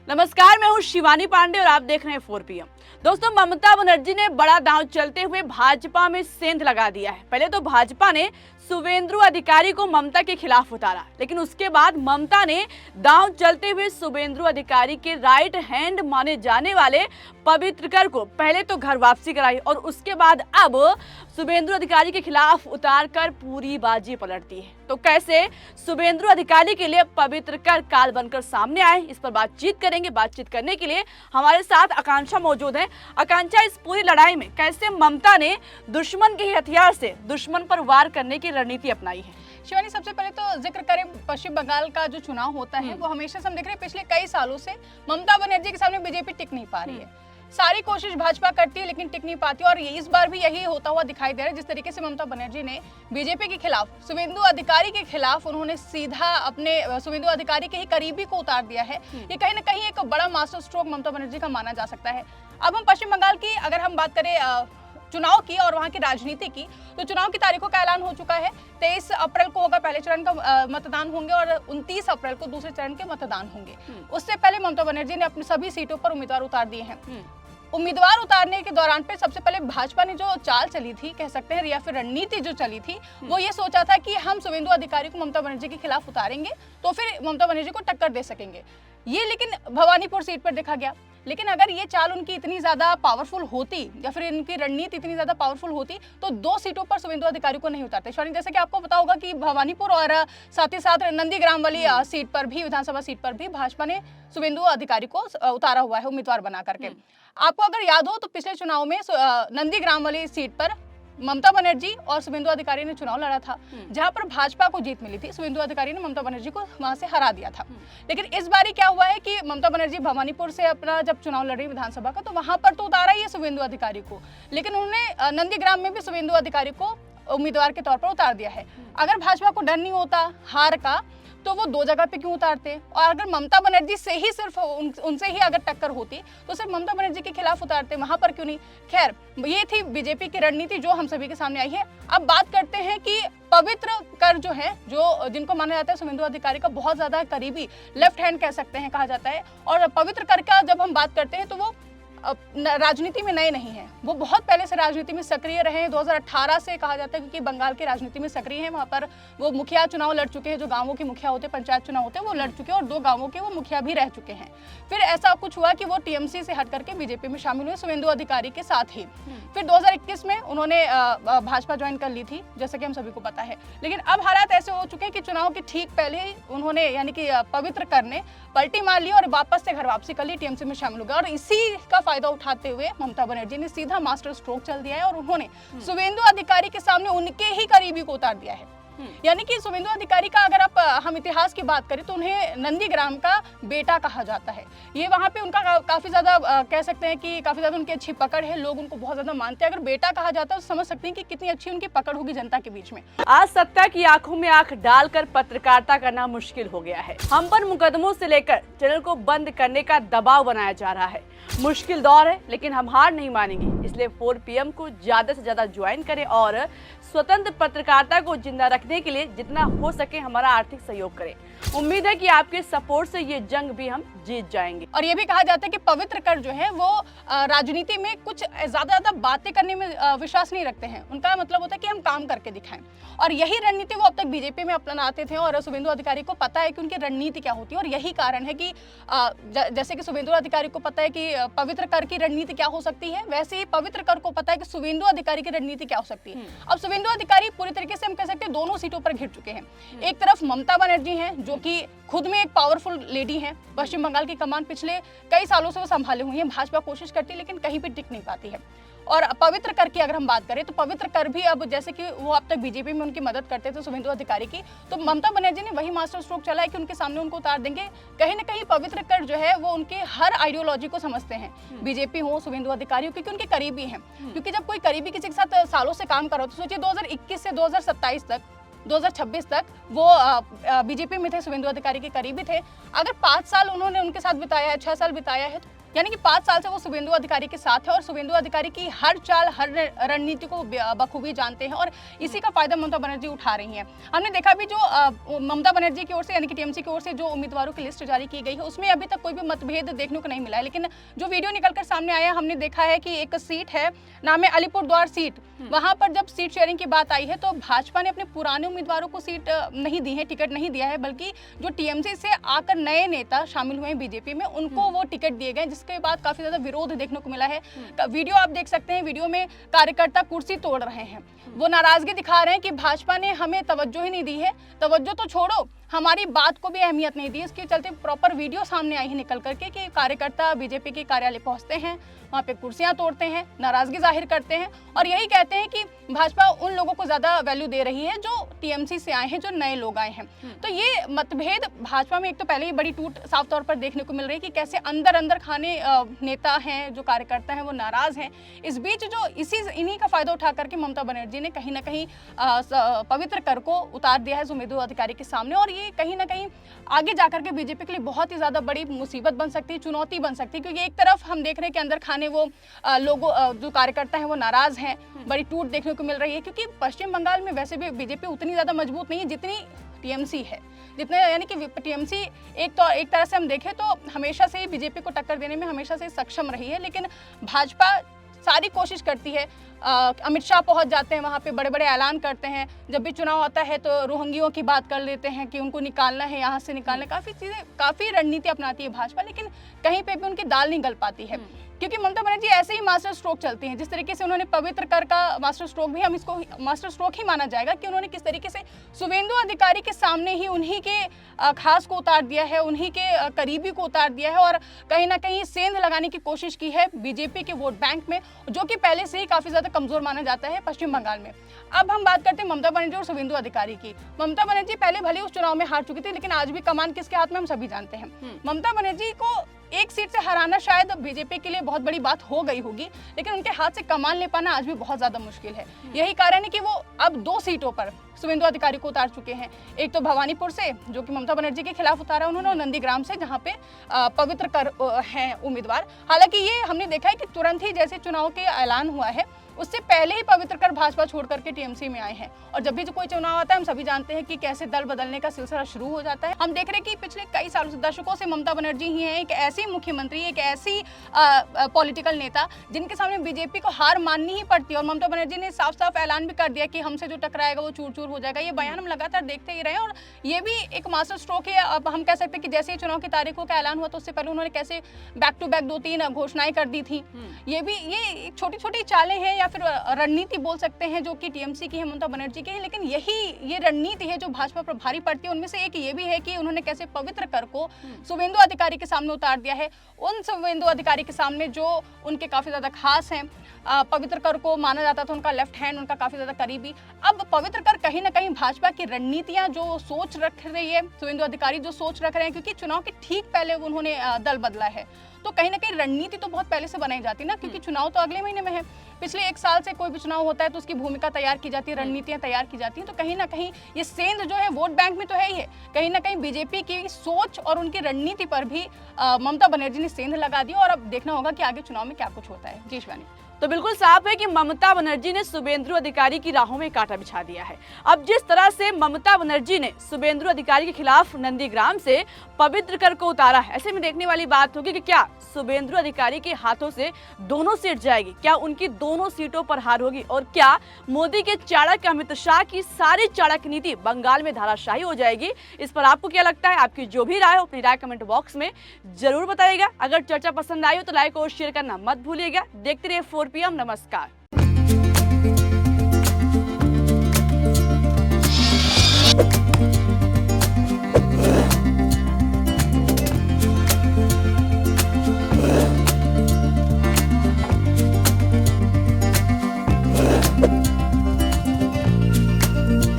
नमस्कार, मैं हूँ शिवानी पांडे और आप देख रहे हैं 4 PM। दोस्तों, ममता बनर्जी ने बड़ा दांव चलते हुए भाजपा में सेंध लगा दिया है। पहले तो भाजपा ने शुभेंदु अधिकारी को ममता के खिलाफ उतारा, लेकिन उसके बाद ममता ने दांव चलते हुए शुभेंदु अधिकारी के राइट हैंड माने जाने वाले पवित्रकर को पहले तो घर वापसी कराई और उसके बाद अब शुभेंदु अधिकारी के खिलाफ उतार कर पूरी बाजी पलट दी है। तो कैसे शुभेंदु अधिकारी के लिए पवित्रकर काल बनकर सामने आए, इस पर बातचीत करेंगे। बातचीत करने के लिए हमारे साथ आकांक्षा मौजूद है। आकांक्षा, इस पूरी लड़ाई में कैसे ममता ने दुश्मन के हथियार से दुश्मन पर वार करने की रणनीति अपनाई है? शिवानी, सबसे पहले तो जिक्र करें पश्चिम बंगाल का जो चुनाव होता है वो हमेशा से हम देख रहे हैं पिछले कई सालों से ममता बनर्जी के सामने बीजेपी टिक नहीं पा रही है। सारी कोशिश भाजपा करती है लेकिन टिक नहीं पाती और इस बार भी यही होता हुआ दिखाई दे रहा है। जिस तरीके से ममता बनर्जी ने बीजेपी के खिलाफ शुभेंदु अधिकारी के खिलाफ उन्होंने सीधा अपने शुभेंदु अधिकारी के ही करीबी को उतार दिया है, ये कहीं ना कहीं एक बड़ा मास्टर स्ट्रोक ममता बनर्जी का माना जा सकता है। अब हम पश्चिम बंगाल की अगर हम बात करें चुनाव की और वहां की राजनीति की, तो चुनाव की तारीखों का ऐलान हो चुका है। 23 अप्रैल को होगा पहले चरण का मतदान होंगे और 29 अप्रैल को दूसरे चरण के मतदान होंगे। उससे पहले ममता बनर्जी ने अपनी सभी सीटों पर उम्मीदवार उतार दिए हैं। उम्मीदवार उतारने के दौरान पे सबसे पहले भाजपा ने जो चाल चली थी, कह सकते हैं, या फिर रणनीति जो चली थी, वो ये सोचा था कि हम शुभेंदु अधिकारी को ममता बनर्जी के खिलाफ उतारेंगे तो फिर ममता बनर्जी को टक्कर दे सकेंगे। ये लेकिन भवानीपुर सीट पर देखा गया। लेकिन अगर ये चाल उनकी इतनी ज्यादा पावरफुल होती या फिर इनकी रणनीति इतनी ज्यादा पावरफुल होती तो 2 सीटों पर शुभेंदु अधिकारी को नहीं उतारते। शिवानी, जैसे कि आपको पता होगा कि भवानीपुर और साथ ही साथ नंदीग्राम वाली सीट पर भी, विधानसभा सीट पर भी भाजपा ने शुभेंदु अधिकारी को उतारा हुआ है उम्मीदवार बना करके। आपको अगर याद हो तो पिछले चुनाव में नंदीग्राम वाली सीट पर ममता बनर्जी और शुभेंदु अधिकारी ने चुनाव लड़ा था, जहां पर भाजपा को जीत मिली थी। शुभेंदु अधिकारी ने ममता बनर्जी को वहां से हरा दिया था। लेकिन इस बारी क्या हुआ है कि ममता बनर्जी भवानीपुर से अपना जब चुनाव लड़ी विधानसभा का, तो वहां पर तो उतारा ही है शुभेंदु अधिकारी को, लेकिन उन्होंने नंदीग्राम में भी शुभेंदु अधिकारी को उम्मीदवार के तौर पर उतार दिया है। अगर भाजपा को डर नहीं होता हार का तो वो 2 जगह पे क्यों उतारते? और अगर ममता बनर्जी से ही सिर्फ उनसे ही अगर टक्कर होती तो सिर्फ ममता बनर्जी के खिलाफ उतारते, वहां पर क्यों नहीं? खैर, ये थी बीजेपी की रणनीति जो हम सभी के सामने आई है। अब बात करते हैं कि पवित्र कर जो है, जो जिनको माना जाता है शुभेंदु अधिकारी का बहुत ज्यादा करीबी लेफ्ट हैंड कह सकते हैं, कहा जाता है। और पवित्र कर का जब हम बात करते हैं तो वो राजनीति में नए नहीं है, वो बहुत पहले से राजनीति में सक्रिय रहे हैं। 2018 से कहा जाता है क्योंकि बंगाल के राजनीति में सक्रिय हैं। वहाँ पर वो मुखिया चुनाव लड़ चुके हैं, जो गांवों के मुखिया होते हैं, पंचायत चुनाव होते हैं, वो लड़ चुके हैं और 2 गांवों के वो मुखिया भी रह चुके हैं। फिर ऐसा कुछ हुआ कि वो टीएमसी से हट करके बीजेपी में शामिल हुए शुभेंदु अधिकारी के साथ ही। फिर 2021 में उन्होंने भाजपा ज्वाइन कर ली थी, जैसा कि हम सभी को पता है। लेकिन अब हालात ऐसे हो चुके हैं कि चुनाव के ठीक पहले ही उन्होंने, यानी कि पवित्र कर ने पलटी मार ली और वापस से घर वापसी कर ली, टीएमसी में शामिल हो गया। और इसी का फायदा उठाते हुए ममता बनर्जी ने सीधा मास्टर स्ट्रोक चल दिया है और उन्होंने शुभेंदु अधिकारी के सामने उनके ही करीबी को उतार दिया है। यानी कि शुभेंदु अधिकारी का अगर हम इतिहास की बात करें तो उन्हें नंदीग्राम का बेटा कहा जाता है। ये वहाँ पे उनका काफी ज्यादा कह सकते हैं कि काफी ज्यादा उनकी अच्छी पकड़ है, लोग उनको बहुत ज्यादा मानते हैं। अगर बेटा कहा जाता है तो समझ सकते हैं कि कितनी अच्छी उनकी पकड़ होगी जनता के बीच में। आज सत्ता की आंखों में आंख डालकर पत्रकारिता करना मुश्किल हो गया है। हम पर मुकदमों से लेकर चैनल को बंद करने का दबाव बनाया जा रहा है। मुश्किल दौर है, लेकिन हम हार नहीं मानेंगे। इसलिए 4 PM को ज्यादा से ज्यादा ज्वाइन करें और स्वतंत्र पत्रकारिता को जिंदा रखने के लिए जितना हो सके हमारा आर्थिक सहयोग करें। उम्मीद है कि आपके सपोर्ट से ये जंग भी हम जीत जाएंगे। और ये भी कहा जाता है कि पवित्र कर जो है वो राजनीति में कुछ ज्यादा बातें करने में विश्वास नहीं रखते हैं। उनका मतलब होता है कि हम काम करके दिखाएं, और यही रणनीति वो अब तक बीजेपी में अपनाते थे। और शुभेंदु अधिकारी को पता है कि उनकी रणनीति क्या होती है, और यही कारण है कि जैसे कि शुभेंदु अधिकारी को पता है कि पवित्र कर की रणनीति क्या हो सकती है, वैसे ही पवित्र कर को पता है कि शुभेंदु अधिकारी की रणनीति क्या हो सकती है। अब शुभेंदु अधिकारी पूरी तरीके से हम कह सकते हैं दोनों सीटों पर घिर चुके हैं। एक तरफ ममता बनर्जी हैं, जो कि खुद में एक पावरफुल लेडी हैं। पश्चिम बंगाल की कमान पिछले कई सालों से वो संभाले हुई हैं। भाजपा कोशिश करती है लेकिन कहीं भी टिक नहीं पाती है। और पवित्र कर की अगर हम बात करें तो पवित्र कर भी अब, जैसे कि वो अब तक बीजेपी में उनकी मदद करते थे शुभेंदु अधिकारी की, तो ममता बनर्जी ने वही मास्टर स्ट्रोक चला है कि उनके सामने उनको उतार देंगे। कहीं ना कहीं पवित्र कर जो है वो उनके हर आइडियोलॉजी को समझते हैं, बीजेपी हो, शुभेंदु अधिकारी हो, क्योंकि उनके करीबी हैं। क्योंकि जब कोई करीबी किसी के साथ सालों से काम कर रहा हो, तो सोचिए 2021 से 2027 तक 2026 तक वो बीजेपी में थे, शुभेंदु अधिकारी के करीबी थे। अगर 5 साल उन्होंने उनके साथ बिताया है, 6 साल बिताया है, यानी कि 5 साल से वो शुभेंदु अधिकारी के साथ है और शुभेंदु अधिकारी की हर चाल, हर रणनीति को बखूबी जानते हैं और इसी का फायदा ममता बनर्जी उठा रही हैं। हमने देखा भी जो ममता बनर्जी की ओर से यानी कि टीएमसी की ओर से जो उम्मीदवारों की लिस्ट जारी की गई है उसमें अभी तक कोई भी मतभेद देखने को नहीं मिला है, लेकिन जो वीडियो निकलकर सामने आया हमने देखा है कि एक सीट है, नाम है अलीपुरद्वार सीट। वहां पर जब सीट शेयरिंग की बात आई है तो भाजपा ने अपने पुराने उम्मीदवारों को सीट नहीं दी है, टिकट नहीं दिया है, बल्कि जो टीएमसी से आकर नए नेता शामिल हुए हैं बीजेपी में उनको वो टिकट दिए गए, जिसके बाद काफी ज्यादा विरोध देखने को मिला है। वीडियो आप देख सकते हैं, वीडियो में कार्यकर्ता कुर्सी तोड़ रहे हैं, वो नाराजगी दिखा रहे हैं कि भाजपा ने हमें तवज्जो ही नहीं दी है, तवज्जो तो छोड़ो हमारी बात को भी अहमियत नहीं दी। इसके चलते प्रॉपर वीडियो सामने आई है निकल करके कि कार्यकर्ता बीजेपी के कार्यालय पहुंचते हैं, वहाँ पे कुर्सियां तोड़ते हैं, नाराजगी जाहिर करते हैं और यही कहते हैं कि भाजपा उन लोगों को ज्यादा वैल्यू दे रही है जो टीएमसी से आए हैं, जो नए लोग आए हैं। तो ये मतभेद भाजपा में एक तो पहले ही बड़ी टूट साफ तौर पर देखने को मिल रही है कि कैसे अंदर अंदर खाने नेता हैं, जो कार्यकर्ता हैं वो नाराज हैं। इस बीच जो इन्हीं का फायदा उठा करके ममता बनर्जी ने कहीं ना कहीं पवित्र कर को उतार दिया है शुभेंदु अधिकारी के सामने और ये कहीं ना कहीं आगे जाकर के बीजेपी के लिए बहुत ही ज्यादा बड़ी मुसीबत बन सकती है, चुनौती बन सकती है, क्योंकि एक तरफ हम देख रहे हैं कि अंदर खाने वो लोगों जो कार्यकर्ता हैं वो नाराज हैं, बड़ी टूट देखने को मिल रही है, क्योंकि पश्चिम बंगाल में वैसे भी बीजेपी उतनी ज्यादा मजबूत नहीं है जितनी टीएमसी है, जितने यानी कि टीएमसी एक तरह से हम देखें तो हमेशा से ही बीजेपी को टक्कर देने में हमेशा से सक्षम रही है, लेकिन भाजपा सारी कोशिश करती है। अमित शाह पहुंच जाते हैं वहां पे, बड़े बड़े ऐलान करते हैं, जब भी चुनाव आता है तो रोहिंग्यों की बात कर लेते हैं कि उनको निकालना है, यहाँ से निकालना, काफी रणनीति अपनाती है भाजपा, लेकिन कहीं पे भी उनकी दाल नहीं गल पाती है, क्योंकि ममता बनर्जी ऐसे ही मास्टर स्ट्रोक चलती हैं। जिस तरीके से उन्होंने पवित्र कर का मास्टर स्ट्रोक भी हम इसको मास्टर स्ट्रोक ही माना जाएगा कि उन्होंने किस तरीके से शुभेंदु अधिकारी के सामने ही उन्हीं के खास को उतार दिया है, उन्हीं के करीबी को उतार दिया है और कहीं ना कहीं सेंध लगाने की कोशिश की है बीजेपी के वोट बैंक में, जो कि पहले से ही काफी ज्यादा कमजोर माना जाता है पश्चिम बंगाल में। अब हम बात करते हैं ममता बनर्जी और शुभेंदु अधिकारी की। ममता बनर्जी पहले भले उस चुनाव में हार चुकी थी, लेकिन आज भी कमान किसके हाथ में हम सभी जानते हैं। ममता बनर्जी को एक सीट से हराना शायद बीजेपी के लिए बहुत बड़ी बात हो गई होगी, लेकिन उनके हाथ से कमान ले पाना आज भी बहुत ज्यादा मुश्किल है। यही कारण है कि वो अब 2 सीटों पर शुभेंदु अधिकारी को उतार चुके हैं, एक तो भवानीपुर से जो कि ममता बनर्जी के खिलाफ उतारा उन्होंने, और नंदीग्राम से जहां पे पवित्र कर हैं उम्मीदवार। हालांकि ये हमने देखा है कि तुरंत ही जैसे चुनाव के ऐलान हुआ है उससे पहले ही पवित्र कर भाजपा छोड़ करके टीएमसी में आए हैं, और जब भी जो कोई चुनाव आता है हम सभी जानते हैं कि कैसे दल बदलने का सिलसिला शुरू हो जाता है। हम देख रहे हैं कि पिछले कई सालों से, दशकों से ममता बनर्जी ही है एक ऐसी मुख्यमंत्री, एक ऐसी पॉलिटिकल नेता जिनके सामने बीजेपी को हार माननी ही पड़ती है, और ममता बनर्जी ने साफ साफ ऐलान भी कर दिया कि हमसे जो टकराएगा वो चूर चूर हो जाएगा। ये बयान हम लगातार देखते ही रहे और ये भी एक मास्टर स्ट्रोक है। अब हम कह सकते हैं कि जैसे ही चुनाव की तारीखों का ऐलान हुआ तो उससे पहले उन्होंने कैसे बैक टू बैक 2-3 घोषणाएं कर दी थी। ये छोटी छोटी चालें हैं या फिर रणनीति बोल सकते हैं जो कि टीएमसी की है, ममता बनर्जी की है, लेकिन ये रणनीति है जो भाजपा पर भारी पड़ती है। उनमें से एक ये भी है कि उन्होंने कैसे पवित्र कर को शुभेंदु अधिकारी के सामने उतार दिया है, उन शुभेंदु अधिकारी के सामने जो उनके काफी ज्यादा खास हैं। पवित्र कर को माना जाता था उनका लेफ्ट हैंड, उनका काफी ज्यादा करीबी। अब पवित्र कर कहीं ना कहीं भाजपा की रणनीतियां जो सोच रख रही है, शुभेंदु अधिकारी जो सोच रख रहे हैं, क्योंकि चुनाव के ठीक पहले उन्होंने दल बदला है, तो कहीं ना कहीं रणनीति तो बहुत पहले से बनाई जाती है ना, क्योंकि चुनाव तो अगले महीने में है। पिछले 1 साल से कोई भी चुनाव होता है तो उसकी भूमिका तैयार की जाती है, रणनीतियां तैयार की जाती हैं, तो कहीं ना कहीं ये सेंध जो है वोट बैंक में तो है ही है, कहीं ना कहीं बीजेपी की सोच और उनकी रणनीति पर भी ममता बनर्जी ने सेंध लगा दी, और अब देखना होगा कि आगे चुनाव में क्या कुछ होता है। जी शिवानी। तो बिल्कुल साफ है कि ममता बनर्जी ने शुभेंदु अधिकारी की राहों में कांटा बिछा दिया है। अब जिस तरह से ममता बनर्जी ने शुभेंदु अधिकारी के खिलाफ नंदीग्राम से पवित्र कर को उतारा है, ऐसे में देखने वाली बात होगी कि क्या शुभेंदु अधिकारी के हाथों से दोनों सीट जाएगी, क्या उनकी दोनों सीटों पर हार होगी, और क्या मोदी के चाणक्य अमित शाह की सारी चाणक्य नीति बंगाल में धाराशाही हो जाएगी। इस पर आपको क्या लगता है? आपकी जो भी राय हो अपनी राय कमेंट बॉक्स में जरूर बताइएगा। अगर चर्चा पसंद आई हो तो लाइक और शेयर करना मत भूलिएगा। देखते रहिए 4 PM। नमस्कार।